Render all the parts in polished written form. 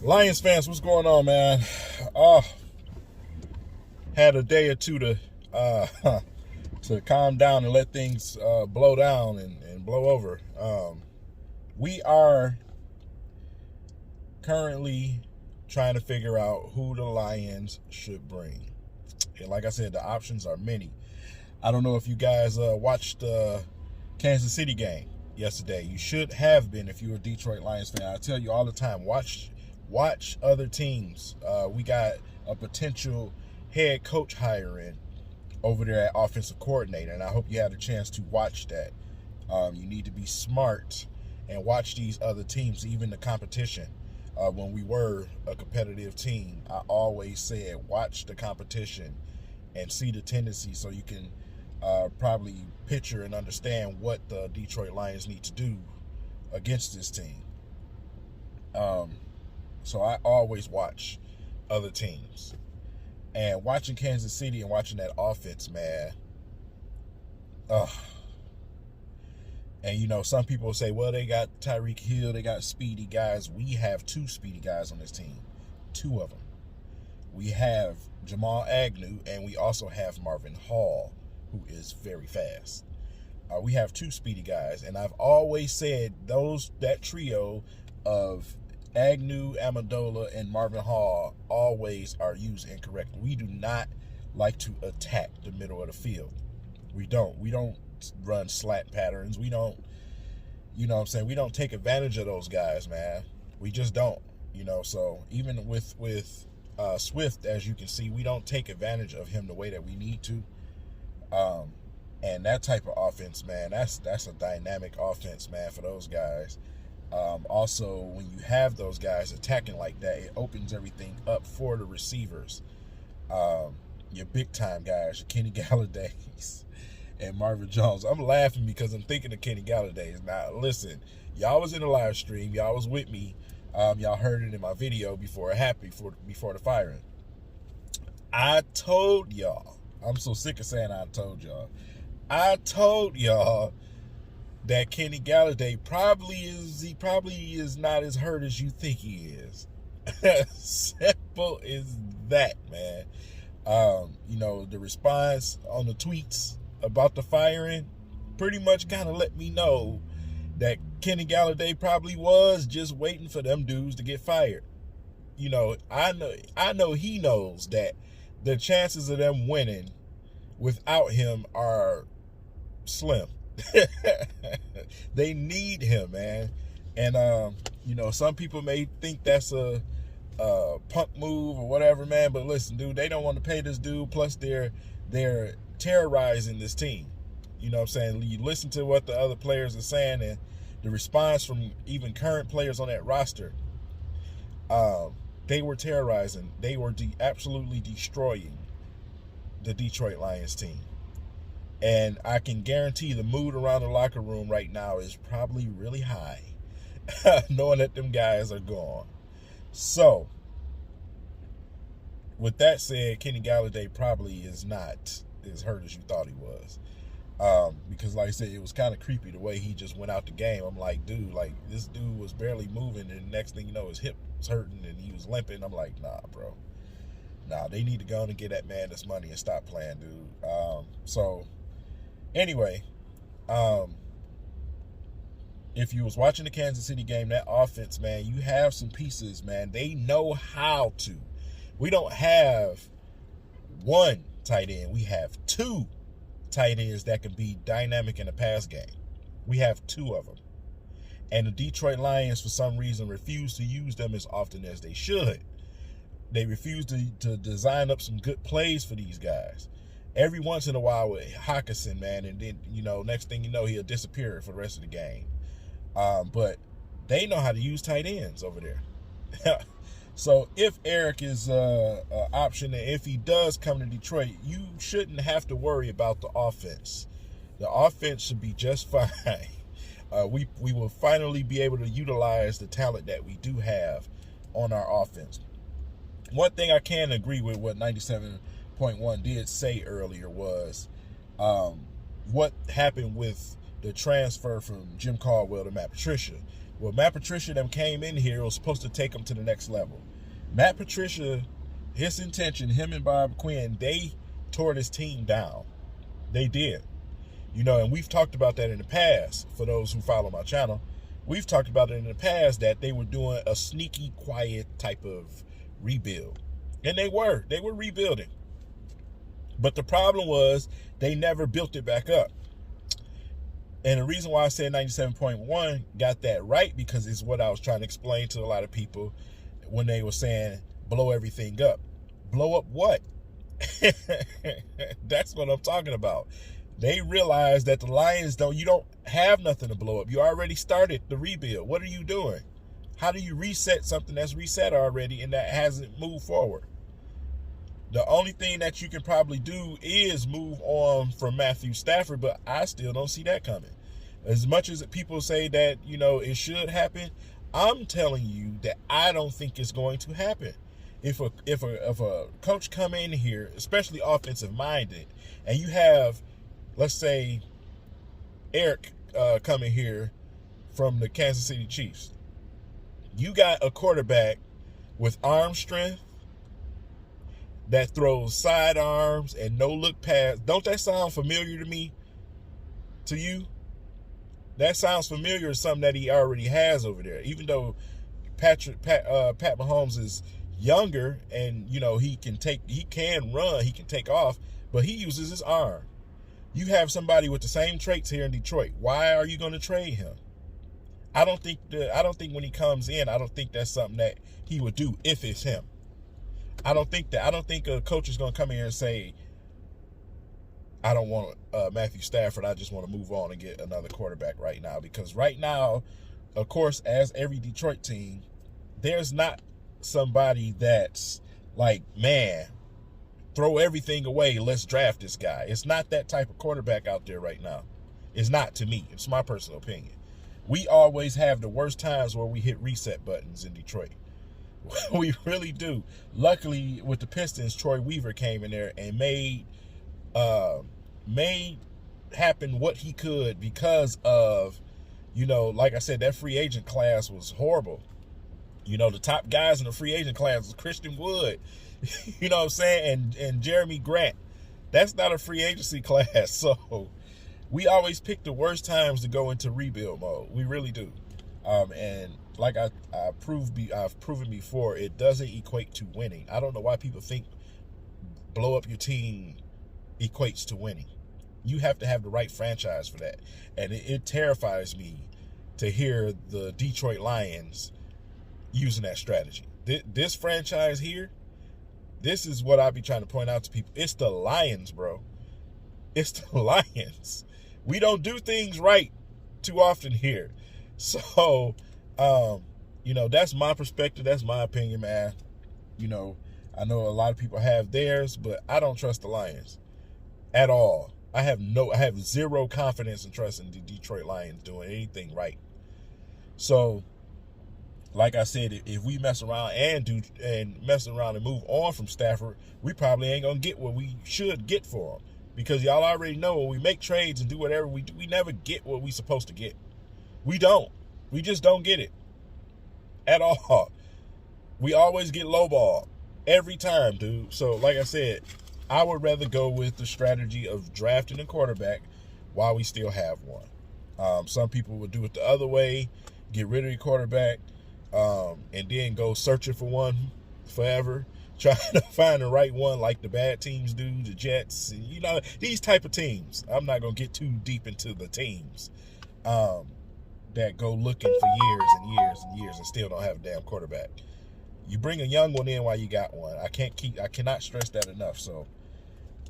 Lions fans, what's going on, man? Oh, had a day or two to uh, to calm down and let things blow down and blow over. We are currently trying to figure out who the Lions should bring. And like I said, the options are many. I don't know if you guys watched the Kansas City game yesterday. You should have been if you're a Detroit Lions fan. I tell you all the time, watch other teams. We got a potential head coach hiring over there at offensive coordinator, and I hope you had a chance to watch that. You need to be smart and watch these other teams, even the competition. When we were a competitive team, I always said watch the competition and see the tendency so you can probably picture and understand what the Detroit Lions need to do against this team. So I always watch other teams. And watching Kansas City and watching that offense, man. And, you know, some people say, well, they got Tyreek Hill, they got speedy guys. We have two speedy guys on this team. Two of them. We have Jamal Agnew, and we also have Marvin Hall, who is very fast. We have two speedy guys, and I've always said that trio of Agnew, Amendola, and Marvin Hall always are used incorrectly. We do not like to attack the middle of the field. We don't run slant patterns. We don't, you know what I'm saying? We don't take advantage of those guys, man. We just don't, you know. So even with Swift, as you can see, we don't take advantage of him the way that we need to. And that type of offense, man, that's a dynamic offense, man, for those guys. Also, when you have those guys attacking like that, it opens everything up for the receivers. Your big-time guys, your Kenny Galladay's and Marvin Jones. I'm laughing because I'm thinking of Kenny Galladay's. Now, listen, y'all was in the live stream. Y'all was with me. Y'all heard it in my video before it happened, before the firing. I told y'all. I'm so sick of saying I told y'all. I told y'all that Kenny Galladay probably is not as hurt as you think he is. Simple as that, man. You know, the response on the tweets about the firing pretty much kind of let me know that Kenny Galladay probably was just waiting for them dudes to get fired. You know, I know he knows that the chances of them winning without him are slim. They need him, man. And you know, some people may think that's a punk move or whatever, man, but listen, dude, they don't want to pay this dude, plus they're terrorizing this team. You know what I'm saying? You listen to what the other players are saying and the response from even current players on that roster. They were terrorizing. They were absolutely destroying the Detroit Lions team. And I can guarantee the mood around the locker room right now is probably really high, knowing that them guys are gone. So, with that said, Kenny Galladay probably is not as hurt as you thought he was. Because, like I said, it was kind of creepy the way he just went out the game. I'm like, dude, like, this dude was barely moving, and the next thing you know, his hip was hurting, and he was limping. I'm like, nah, bro. Nah, they need to go and get that man this money and stop playing, dude. So, anyway, if you was watching the Kansas City game, that offense, man, you have some pieces, man. They know how to. We don't have one tight end. We have two tight ends that can be dynamic in the pass game. We have two of them. And the Detroit Lions, for some reason, refuse to use them as often as they should. They refuse to design up some good plays for these guys. Every once in a while with Hawkinson, man, and then, you know, next thing you know, he'll disappear for the rest of the game. But they know how to use tight ends over there. So if Eric is an option, and if he does come to Detroit, you shouldn't have to worry about the offense. The offense should be just fine. We will finally be able to utilize the talent that we do have on our offense. One thing I can agree with what 97.1 did say earlier was what happened with the transfer from Jim Caldwell to Matt Patricia. Well, Matt Patricia them came in here, was supposed to take them to the next level. Matt Patricia, his intention, him and Bob Quinn, they tore this team down. They did. And we've talked about that in the past. For those who follow my channel, we've talked about it in the past that they were doing a sneaky, quiet type of rebuild. And they were rebuilding. But the problem was they never built it back up. And the reason why I said 97.1 got that right, because it's what I was trying to explain to a lot of people when they were saying blow everything up. Blow up what? That's what I'm talking about. They realized that the Lions you don't have nothing to blow up. You already started the rebuild. What are you doing? How do you reset something that's reset already and that hasn't moved forward? The only thing that you can probably do is move on from Matthew Stafford, but I still don't see that coming. As much as people say that, it should happen, I'm telling you that I don't think it's going to happen. If a coach come in here, especially offensive minded, and you have, let's say, Eric coming here from the Kansas City Chiefs, you got a quarterback with arm strength that throws sidearms and no look pass. Don't that sound familiar to me? To you? That sounds familiar to something that he already has over there. Even though Pat Mahomes is younger and he can run, he can take off, but he uses his arm. You have somebody with the same traits here in Detroit. Why are you going to trade him? I don't think when he comes in, I don't think that's something that he would do if it's him. I don't think a coach is going to come in here and say, I don't want Matthew Stafford. I just want to move on and get another quarterback right now. Because right now, of course, as every Detroit team, there's not somebody that's like, man, throw everything away. Let's draft this guy. It's not that type of quarterback out there right now. It's not, to me. It's my personal opinion. We always have the worst times where we hit reset buttons in Detroit. We really do. Luckily, with the Pistons, Troy Weaver came in there and made happen what he could because of, like I said, that free agent class was horrible. The top guys in the free agent class was Christian Wood, you know what I'm saying, and Jeremy Grant. That's not a free agency class. So we always pick the worst times to go into rebuild mode. We really do. And like I've proven before, it doesn't equate to winning. I don't know why people think blow up your team equates to winning. You have to have the right franchise for that. And it terrifies me to hear the Detroit Lions using that strategy. This franchise here, this is what I be trying to point out to people. It's the Lions, bro. It's the Lions. We don't do things right too often here. So, that's my perspective. That's my opinion, man. I know a lot of people have theirs, but I don't trust the Lions at all. I have zero confidence and trust in the Detroit Lions doing anything right. So, like I said, if we mess around and move on from Stafford, we probably ain't gonna get what we should get for him. Because y'all already know when we make trades and do whatever we do, we never get what we supposed to get. We don't. We just don't get it at all. We always get lowball every time, dude. So, like I said, I would rather go with the strategy of drafting a quarterback while we still have one. Some people would do it the other way, get rid of your quarterback, and then go searching for one forever, trying to find the right one like the bad teams do, the Jets, and, these type of teams. I'm not going to get too deep into the teams that go looking for years and years and years and still don't have a damn quarterback. You bring a young one in while you got one. I cannot stress that enough. So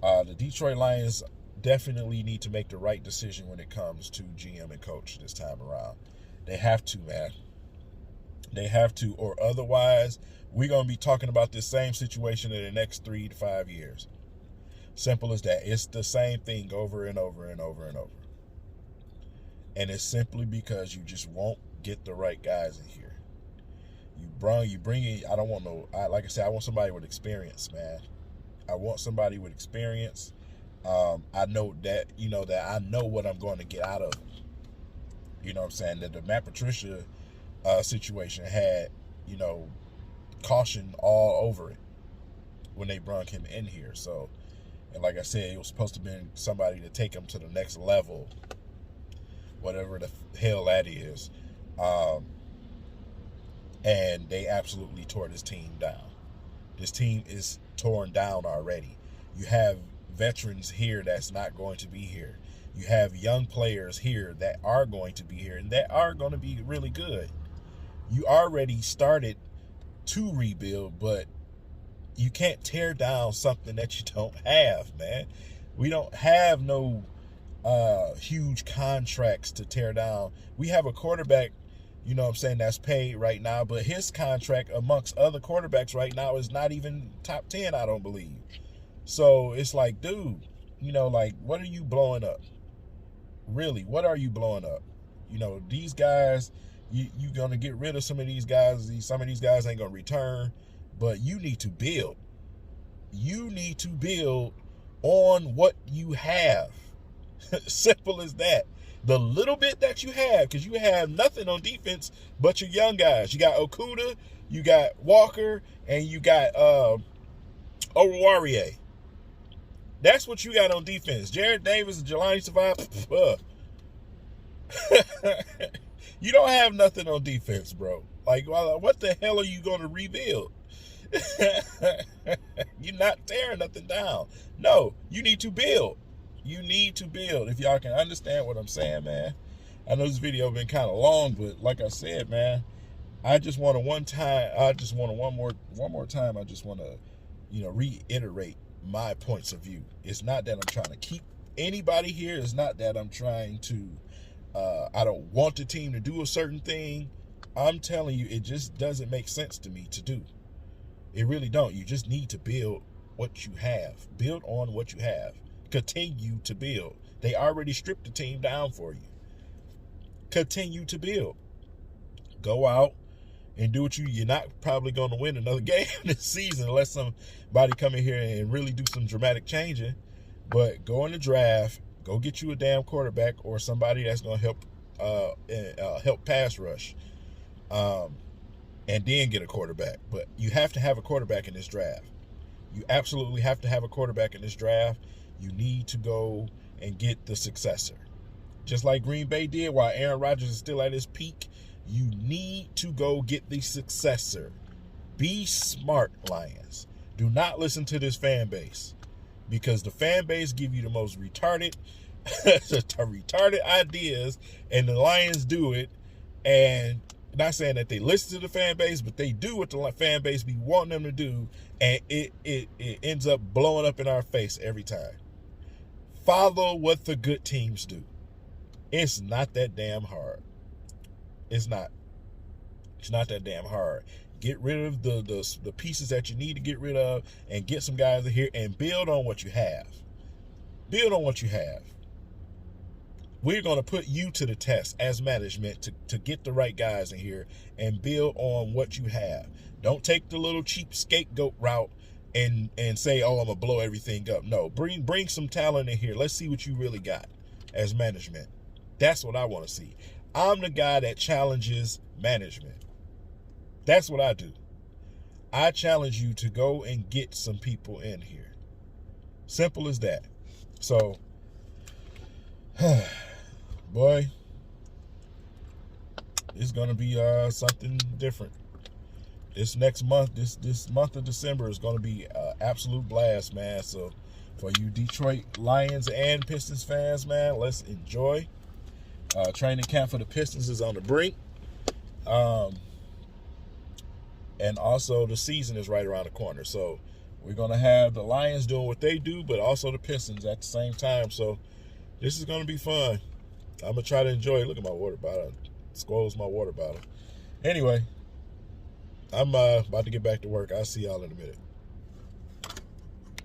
the Detroit Lions definitely need to make the right decision when it comes to GM and coach this time around. They have to, man. They have to, or otherwise we're going to be talking about this same situation in the next 3 to 5 years. Simple as that. It's the same thing over and over and over and over. And it's simply because you just won't get the right guys in here. You bring in, like I said, I want somebody with experience, man. I want somebody with experience. I know that, that I know what I'm going to get out of them. You know what I'm saying? That the Matt Patricia situation had, you know, caution all over it when they brought him in here. So, and like I said, it was supposed to be somebody to take him to the next level, whatever the hell that is. And they absolutely tore this team down. This team is torn down already. You have veterans here that's not going to be here. You have young players here that are going to be here and that are going to be really good. You already started to rebuild, but you can't tear down something that you don't have, man. We don't have no huge contracts to tear down. We have a quarterback, you know what I'm saying, that's paid right now, but his contract amongst other quarterbacks right now is not even top 10, I don't believe. So it's like, dude, you know, like, what are you blowing up? Really, what are you blowing up? You know, these guys, you're going to get rid of some of these guys. Some of these guys ain't going to return, but you need to build. You need to build on what you have. Simple as that. The little bit that you have, because you have nothing on defense but your young guys. You got Okuda, you got Walker, and you got Oruwariye. That's what you got on defense. Jared Davis and Jelani Survive. You don't have nothing on defense, bro. Like, what the hell are you going to rebuild? You're not tearing nothing down. No, you need to build. You need to build. If y'all can understand what I'm saying, man. I know this video been kind of long, but like I said, man, I just want to one more time. I just want to, you know, reiterate my points of view. It's not that I'm trying to keep anybody here. It's not that I'm trying to, I don't want the team to do a certain thing. I'm telling you, it just doesn't make sense to me to do. It really don't. You just need to build what you have. Build on what you have. Continue to build. They already stripped the team down for you. Continue to build. Go out and do what you're not probably going to win another game this season unless somebody come in here and really do some dramatic changing. But go in the draft, go get you a damn quarterback or somebody that's going to help pass rush, and then get a quarterback. But you have to have a quarterback in this draft. You absolutely have to have a quarterback in this draft. You need to go and get the successor. Just like Green Bay did while Aaron Rodgers is still at his peak, you need to go get the successor. Be smart, Lions. Do not listen to this fan base, because the fan base give you the most retarded ideas, and the Lions do it. And not saying that they listen to the fan base, but they do what the fan base be wanting them to do, and it ends up blowing up in our face every time. Follow what the good teams do. It's not that damn hard. It's not. It's not that damn hard. Get rid of the pieces that you need to get rid of and get some guys in here and build on what you have. Build on what you have. We're going to put you to the test as management to get the right guys in here and build on what you have. Don't take the little cheap scapegoat route and say, oh, I'm going to blow everything up. No, bring some talent in here. Let's see what you really got as management. That's what I want to see. I'm the guy that challenges management. That's what I do. I challenge you to go and get some people in here. Simple as that. So, boy, it's going to be something different. This next month, this month of December is going to be an absolute blast, man. So for you Detroit Lions and Pistons fans, man, let's enjoy. Training camp for the Pistons is on the brink. And also the season is right around the corner. So we're going to have the Lions doing what they do, but also the Pistons at the same time. So this is going to be fun. I'm going to try to enjoy it. Look at my water bottle. Squoze my water bottle. Anyway, I'm about to get back to work. I'll see y'all in a minute.